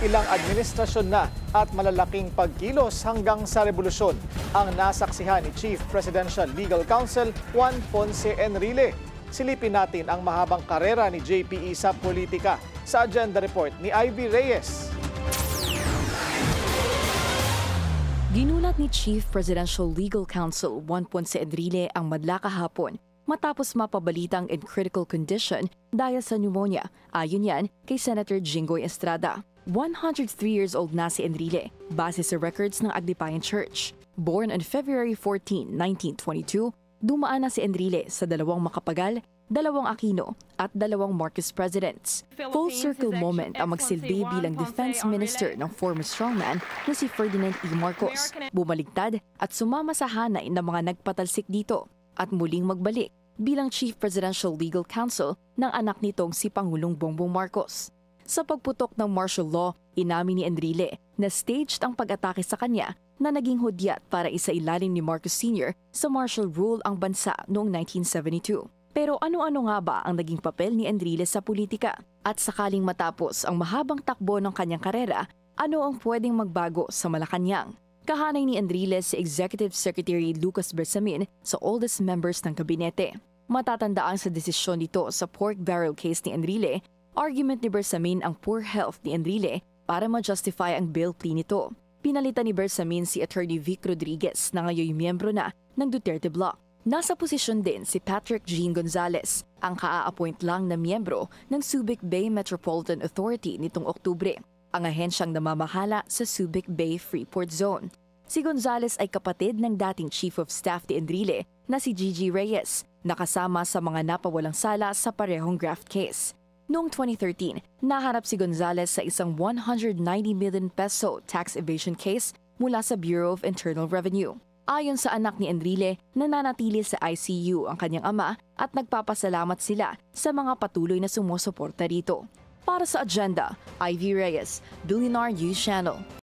Ilang administrasyon na at malalaking pagkilos hanggang sa revolusyon ang nasaksihan ni Chief Presidential Legal Counsel Juan Ponce Enrile. Silipin natin ang mahabang karera ni JPE sa politika sa agenda report ni Ivy Reyes. Ginulat ni Chief Presidential Legal Counsel Juan Ponce Enrile ang madla kahapon matapos mapabalitang in critical condition dahil sa pneumonia, ayon yan kay Senator Jinggoy Estrada. 103 years old na si Enrile, base sa records ng Agnipayan Church. Born on February 14, 1922, dumaan na si Enrile sa 2 Macapagal, 2 Aquino at 2 Marcos presidents. Full circle moment ang magsilbi bilang defense minister ng former strongman na si Ferdinand E. Marcos. Bumaligtad at sumama sa hanay ng mga nagpatalsik dito at muling magbalik bilang Chief Presidential Legal Counsel ng anak nitong si Pangulong Bongbong Marcos. Sa pagputok ng martial law, inamin ni Enrile na staged ang pag-atake sa kanya na naging hudyat para isailalim ni Marcos Sr. sa martial rule ang bansa noong 1972. Pero ano-ano nga ba ang naging papel ni Enrile sa politika? At sakaling matapos ang mahabang takbo ng kanyang karera, ano ang pwedeng magbago sa Malacanang? Kahanay ni Enrile si Executive Secretary Lucas Bersamin sa oldest members ng kabinete. Matatandaan sa desisyon nito sa pork barrel case ni Enrile, argument ni Bersamin ang poor health ni Enrile para ma-justify ang bail plea nito. Pinalitan ni Bersamin si Attorney Vic Rodriguez na ngayon miyembro na ng Duterte Bloc. Nasa posisyon din si Patrick Jean Gonzales, ang kaa-appoint lang na miyembro ng Subic Bay Metropolitan Authority nitong Oktubre, ang ahensyang namamahala sa Subic Bay Freeport Zone. Si Gonzales ay kapatid ng dating Chief of Staff ni Enrile na si Gigi Reyes, nakasama sa mga napawalang sala sa parehong graft case. Noong 2013, naharap si Gonzales sa isang 190 million peso tax evasion case mula sa Bureau of Internal Revenue. Ayon sa anak ni Enrile, nananatili sa ICU ang kanyang ama at nagpapasalamat sila sa mga patuloy na sumusuporta rito. Para sa agenda, Ivy Reyes, Billionaire News Channel.